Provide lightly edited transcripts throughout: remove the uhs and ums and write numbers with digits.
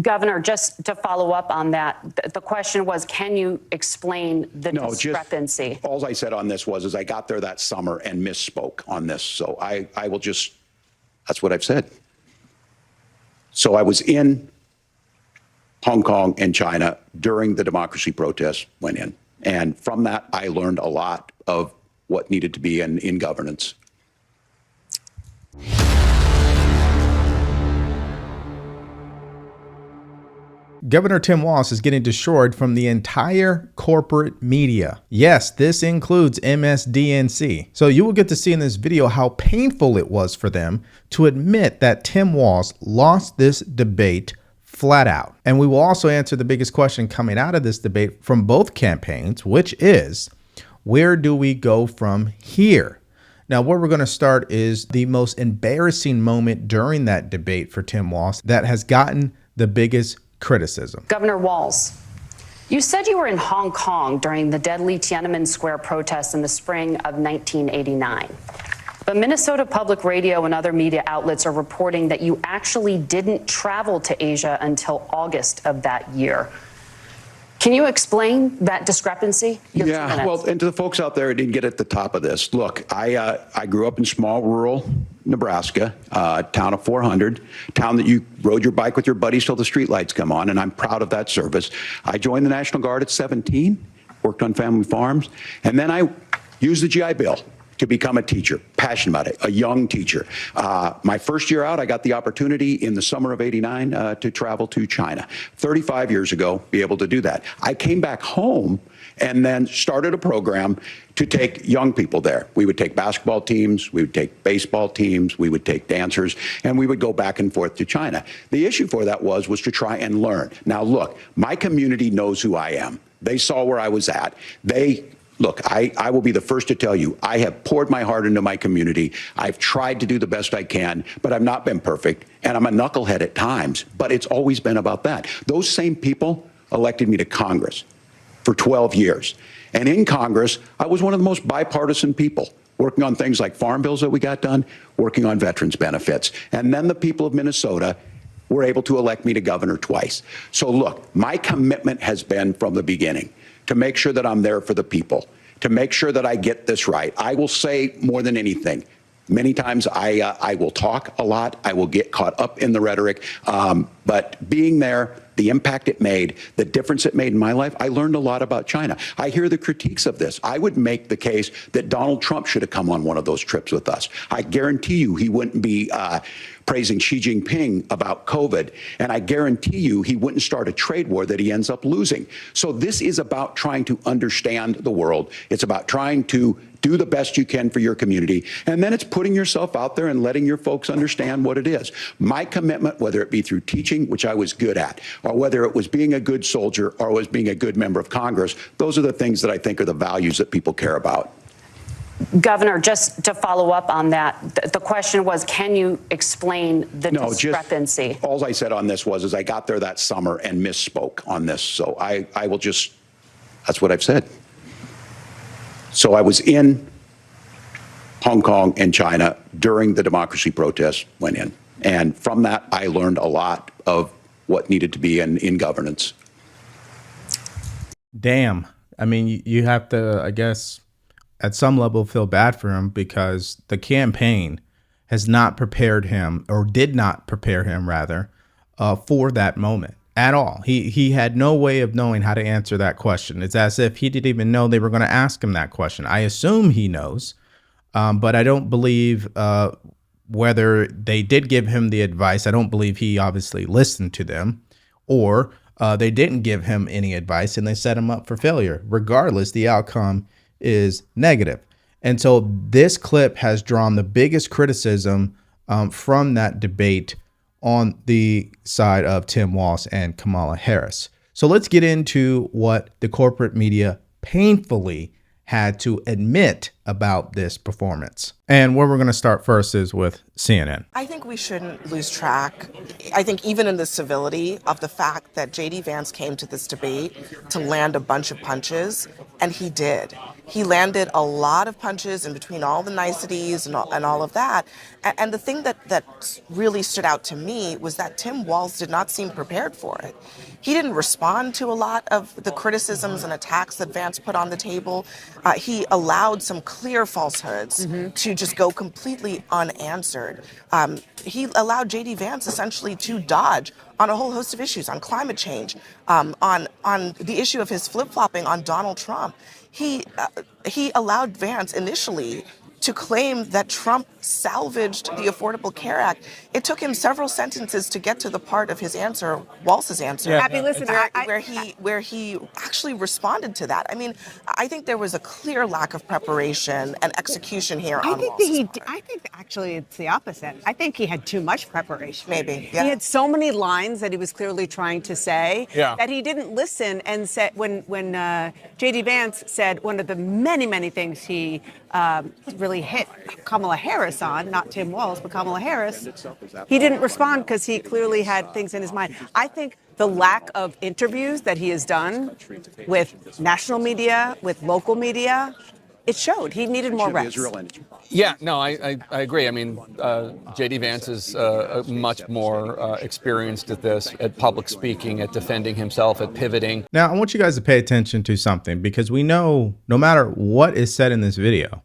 Governor, just to follow up on that, the question was, can you explain the discrepancy? All I said on this is I got there that summer and misspoke on this. So I will just, that's what I've said. So I was in Hong Kong and China during the democracy protests went in. And from that, I learned a lot of what needed to be in governance. Governor Tim Walz is getting destroyed from the entire corporate media. Yes, this includes MSDNC. So you will get to see in this video how painful it was for them to admit that Tim Walz lost this debate flat out. And we will also answer the biggest question coming out of this debate from both campaigns, which is, where do we go from here? Now, where we're going to start is the most embarrassing moment during that debate for Tim Walz that has gotten the biggest criticism. Governor Walz, you said you were in Hong Kong during the deadly Tiananmen Square protests in the spring of 1989. But Minnesota Public Radio and other media outlets are reporting that you actually didn't travel to Asia until August of that year. Can you explain that discrepancy? Yeah, well, and to the folks out there who didn't get at the top of this, look, I grew up in small rural Nebraska, town of 400, town that you rode your bike with your buddies till the streetlights come on, and I'm proud of that service. I joined the National Guard at 17, worked on family farms, and then I used the GI Bill to become a teacher, passionate about it, a young teacher. My first year out, I got the opportunity in the summer of '89 to travel to China. 35 years ago, be able to do that. I came back home and then started a program to take young people there. We would take basketball teams, we would take baseball teams, we would take dancers, and we would go back and forth to China. The issue for that was to try and learn. Now look, my community knows who I am. They saw where I was at. Look, I will be the first to tell you, I have poured my heart into my community. I've tried to do the best I can, but I've not been perfect. And I'm a knucklehead at times, but it's always been about that. Those same people elected me to Congress for 12 years. And in Congress, I was one of the most bipartisan people, working on things like farm bills that we got done, working on veterans benefits. And then the people of Minnesota were able to elect me to governor twice. So look, my commitment has been from the beginning to make sure that I'm there for the people, to make sure that I get this right. I will say more than anything, many times I will talk a lot, I will get caught up in the rhetoric, but being there, the impact it made, the difference it made in my life, I learned a lot about China. I hear the critiques of this. I would make the case that Donald Trump should have come on one of those trips with us. I guarantee you he wouldn't be praising Xi Jinping about COVID, and I guarantee you he wouldn't start a trade war that he ends up losing. So this is about trying to understand the world. It's about trying to do the best you can for your community, and then it's putting yourself out there and letting your folks understand what it is. My commitment, whether it be through teaching, which I was good at, or whether it was being a good soldier or was being a good member of Congress, those are the things that I think are the values that people care about. Governor, just to follow up on that, the question was, can you explain the discrepancy? All I said on this is I got there that summer and misspoke on this. So I will just, that's what I've said. So I was in Hong Kong and China during the democracy protests went in. And from that, I learned a lot of what needed to be in governance. Damn. I mean, you have to, I guess, at some level feel bad for him because the campaign has not prepared him, or did not prepare him rather, for that moment at all. He had no way of knowing how to answer that question. It's as if he didn't even know they were going to ask him that question. I assume he knows, but I don't believe whether they did give him the advice. I don't believe he obviously listened to them, or they didn't give him any advice and they set him up for failure. Regardless, the outcome is negative. And so this clip has drawn the biggest criticism from that debate on the side of Tim Walz and Kamala Harris. So let's get into what the corporate media painfully had to admit about this performance. And where we're going to start first is with CNN. I think we shouldn't lose track, I think even in the civility of the fact that J.D. Vance came to this debate to land a bunch of punches, and he did. He landed a lot of punches in between all the niceties and all of that. And the thing that really stood out to me was that Tim Walz did not seem prepared for it. He didn't respond to a lot of the criticisms and attacks that Vance put on the table. He allowed some clear falsehoods to just go completely unanswered. He allowed J.D. Vance essentially to dodge on a whole host of issues, on climate change, on the issue of his flip-flopping on Donald Trump. He allowed Vance initially to claim that Trump salvaged the Affordable Care Act. It took him several sentences to get to the part of his answer, Walz's answer, Abby, listen, where he actually responded to that. I mean, I think there was a clear lack of preparation and execution here on Walz's part. I think actually it's the opposite. I think he had too much preparation. Maybe, yeah. He had so many lines that he was clearly trying to say that he didn't listen and said when J.D. Vance said one of the many things he really hit Kamala Harris on, not Tim Walz, but Kamala Harris, he didn't respond because he clearly had things in his mind. I think the lack of interviews that he has done with national media, with local media, it showed. He needed more reps. Yeah, no, I agree. I mean, J.D. Vance is much more experienced at this, at public speaking, at defending himself, at pivoting. Now, I want you guys to pay attention to something, because we know no matter what is said in this video,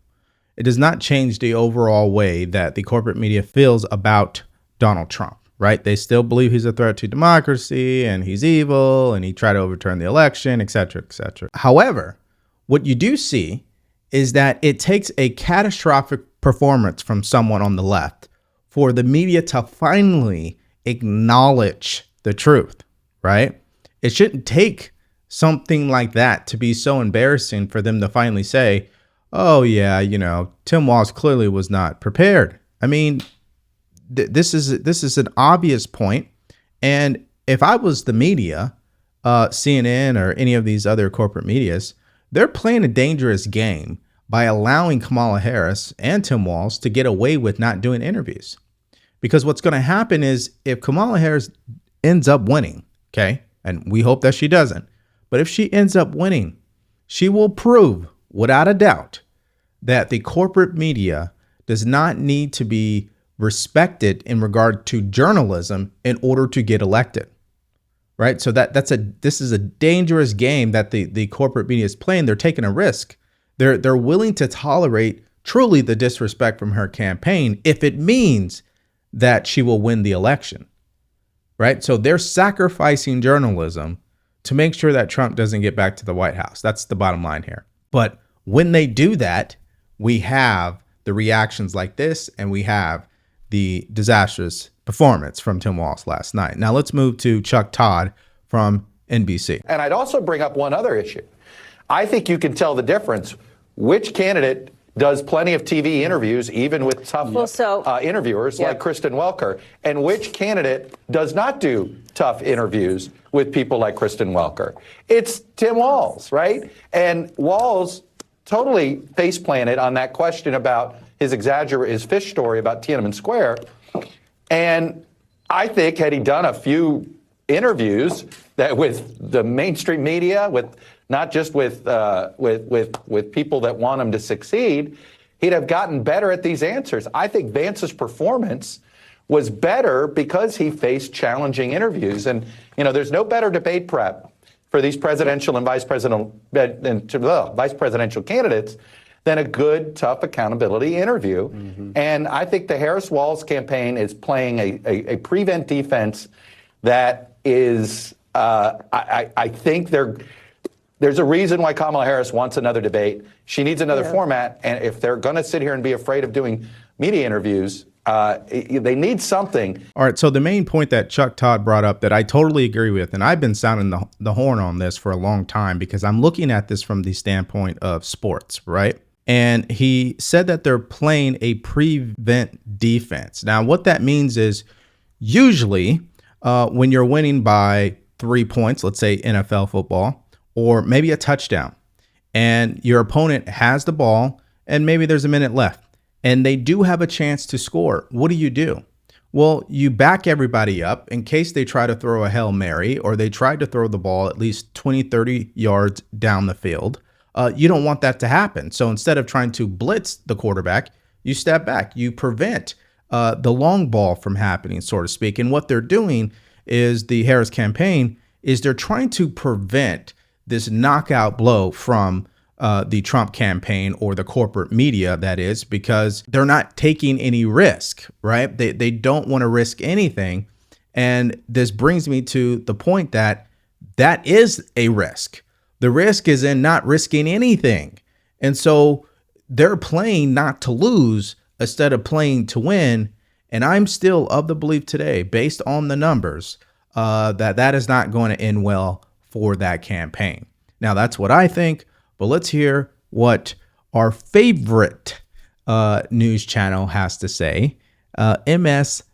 it does not change the overall way that the corporate media feels about Donald Trump, right? They still believe he's a threat to democracy and he's evil and he tried to overturn the election, et cetera, et cetera. However, what you do see is that it takes a catastrophic performance from someone on the left for the media to finally acknowledge the truth, right? It shouldn't take something like that to be so embarrassing for them to finally say, oh yeah, Tim Walz clearly was not prepared. I mean, this is an obvious point. And if I was the media, CNN or any of these other corporate medias, they're playing a dangerous game by allowing Kamala Harris and Tim Walz to get away with not doing interviews. Because what's going to happen is if Kamala Harris ends up winning, okay, and we hope that she doesn't, but if she ends up winning, she will prove without a doubt that the corporate media does not need to be respected in regard to journalism in order to get elected, right? So this is a dangerous game that the corporate media is playing. They're taking a risk. They're willing to tolerate truly the disrespect from her campaign if it means that she will win the election, right? So they're sacrificing journalism to make sure that Trump doesn't get back to the White House. That's the bottom line here. But when they do that, we have the reactions like this, and we have the disastrous performance from Tim Walz last night. Now let's move to Chuck Todd from NBC. And I'd also bring up one other issue. I think you can tell the difference. Which candidate does plenty of TV interviews, even with tough interviewers like Kristen Welker, and which candidate does not do tough interviews with people like Kristen Welker? It's Tim Walz, right? And Walz totally face planted on that question about his fish story about Tiananmen Square. And I think had he done a few interviews that with the mainstream media, with not just with people that want him to succeed, he'd have gotten better at these answers. I think Vance's performance was better because he faced challenging interviews. And, there's no better debate prep for these presidential and vice presidential candidates than a good, tough accountability interview. And I think the Harris-Walz campaign is playing a prevent defense that is, I think there's a reason why Kamala Harris wants another debate. She needs another format. And if they're going to sit here and be afraid of doing media interviews, they need something. All right. So the main point that Chuck Todd brought up that I totally agree with, and I've been sounding the horn on this for a long time because I'm looking at this from the standpoint of sports, right? And he said that they're playing a prevent defense. Now, what that means is usually when you're winning by 3 points, let's say NFL football, or maybe a touchdown, and your opponent has the ball and maybe there's a minute left, and they do have a chance to score. What do? Well, you back everybody up in case they try to throw a Hail Mary or they try to throw the ball at least 20, 30 yards down the field. You don't want that to happen. So instead of trying to blitz the quarterback, you step back. You prevent the long ball from happening, so to speak. And what they're doing is the Harris campaign is they're trying to prevent this knockout blow from the Trump campaign or the corporate media, that is, because they're not taking any risk, right? They don't want to risk anything. And this brings me to the point that is a risk. The risk is in not risking anything. And so they're playing not to lose instead of playing to win. And I'm still of the belief today, based on the numbers, that is not going to end well for that campaign. Now, that's what I think. But let's hear what our favorite news channel has to say, MSDNC.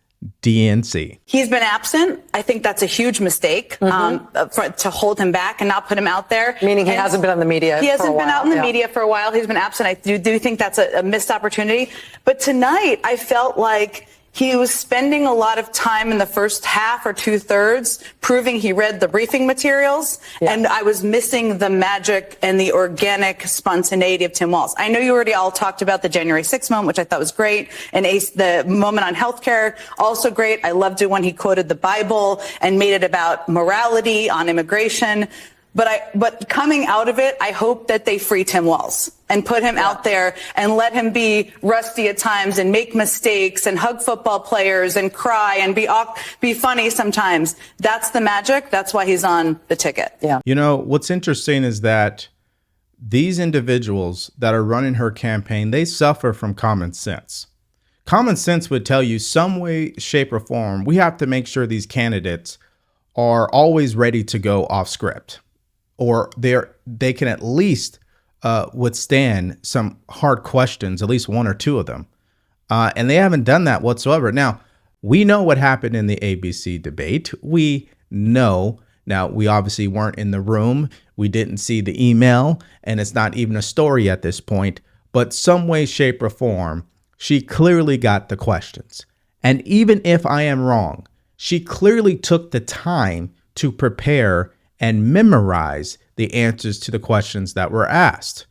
He's been absent. I think that's a huge mistake to hold him back and not put him out there. Meaning he hasn't been on the media. He hasn't been out in the media for a while. He's been absent. I do think that's a missed opportunity. But tonight, I felt like he was spending a lot of time in the first half or 2/3 proving he read the briefing materials. Yeah. And I was missing the magic and the organic spontaneity of Tim Walz. I know you already all talked about the January 6th moment, which I thought was great. And the moment on healthcare, also great. I loved it when he quoted the Bible and made it about morality on immigration. But coming out of it, I hope that they free Tim Walz and put him out there and let him be rusty at times and make mistakes and hug football players and cry and be funny sometimes. That's the magic. That's why he's on the ticket. Yeah. You know, what's interesting is that these individuals that are running her campaign, they suffer from common sense. Common sense would tell you some way, shape, or form, we have to make sure these candidates are always ready to go off script, or they can at least withstand some hard questions, at least one or two of them. And they haven't done that whatsoever. Now, we know what happened in the ABC debate. We know. Now, we obviously weren't in the room. We didn't see the email, and it's not even a story at this point. But some way, shape, or form, she clearly got the questions. And even if I am wrong, she clearly took the time to prepare and memorize the answers to the questions that were asked.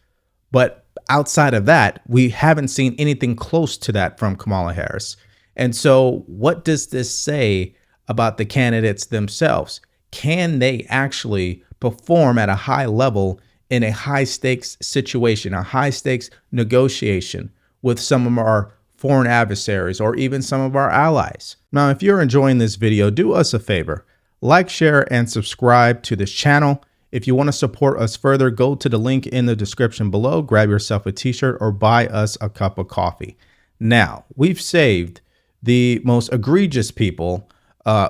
But outside of that, we haven't seen anything close to that from Kamala Harris. And so what does this say about the candidates themselves? Can they actually perform at a high level in a high stakes situation, a high stakes negotiation with some of our foreign adversaries or even some of our allies? Now, if you're enjoying this video, do us a favor. Like, share, and subscribe to this channel. If you want to support us further, go to the link in the description below, grab yourself a t-shirt, or buy us a cup of coffee. Now, we've saved the most egregious people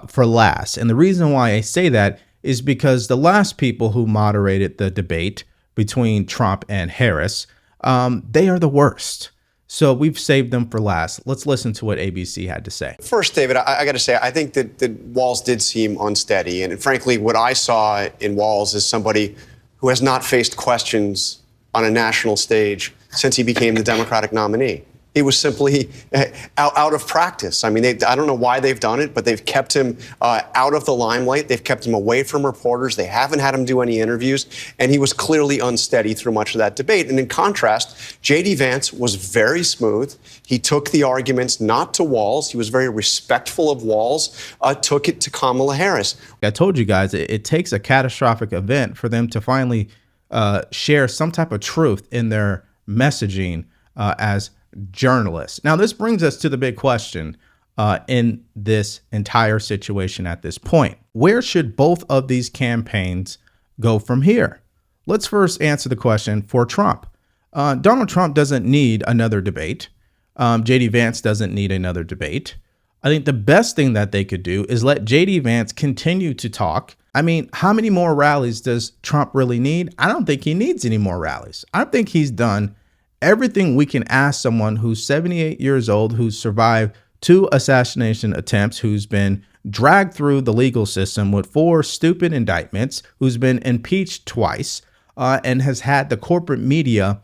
for last. And the reason why I say that is because the last people who moderated the debate between Trump and Harris, they are the worst. So we've saved them for last. Let's listen to what ABC had to say. First, David, I got to say, I think that Walz did seem unsteady. And frankly, what I saw in Walz is somebody who has not faced questions on a national stage since he became the Democratic nominee. He was simply out of practice. I mean, I don't know why they've done it, but they've kept him out of the limelight. They've kept him away from reporters. They haven't had him do any interviews. And he was clearly unsteady through much of that debate. And in contrast, J.D. Vance was very smooth. He took the arguments not to Walz. He was very respectful of Walz, took it to Kamala Harris. I told you guys, it takes a catastrophic event for them to finally share some type of truth in their messaging as journalists. Now, this brings us to the big question in this entire situation at this point. Where should both of these campaigns go from here? Let's first answer the question for Trump. Donald Trump doesn't need another debate. J.D. Vance doesn't need another debate. I think the best thing that they could do is let J.D. Vance continue to talk. I mean, how many more rallies does Trump really need? I don't think he needs any more rallies. I think he's done everything we can ask someone who's 78 years old, who's survived 2 assassination attempts, who's been dragged through the legal system with 4 stupid indictments, who's been impeached twice, and has had the corporate media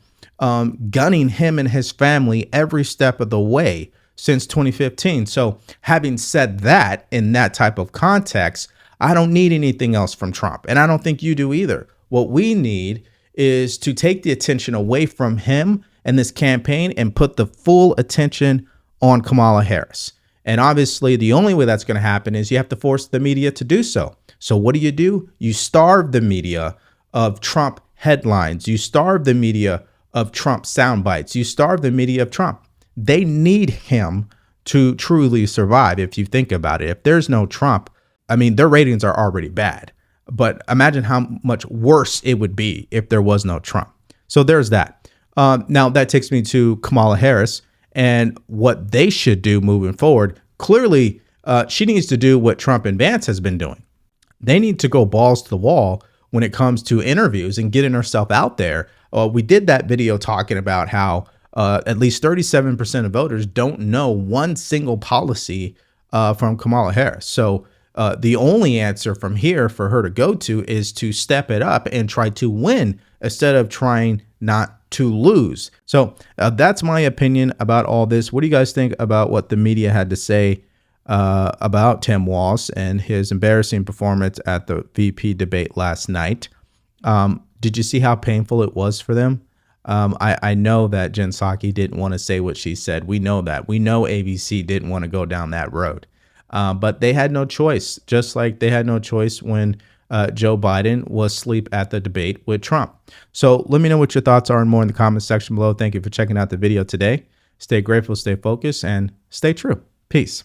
gunning him and his family every step of the way since 2015. So having said that, in that type of context, I don't need anything else from Trump. And I don't think you do either. What we need is to take the attention away from him and this campaign and put the full attention on Kamala Harris. And obviously, the only way that's going to happen is you have to force the media to do so. So what do? You starve the media of Trump headlines. You starve the media of Trump sound bites. You starve the media of Trump. They need him to truly survive, if you think about it. If there's no Trump, I mean, their ratings are already bad. But imagine how much worse it would be if there was no Trump. So there's that. Now, that takes me to Kamala Harris and what they should do moving forward. Clearly, she needs to do what Trump and Vance has been doing. They need to go balls to the wall when it comes to interviews and getting herself out there. We did that video talking about how at least 37% of voters don't know one single policy from Kamala Harris. So the only answer from here for her to go to is to step it up and try to win instead of trying not to lose. So that's my opinion about all this. What do you guys think about what the media had to say about Tim Walz and his embarrassing performance at the VP debate last night? Did you see how painful it was for them? I know that Jen Psaki didn't want to say what she said. We know that. We know ABC didn't want to go down that road. But they had no choice, just like they had no choice when Joe Biden was asleep at the debate with Trump. So let me know what your thoughts are and more in the comments section below. Thank you for checking out the video today. Stay grateful, stay focused, and stay true. Peace.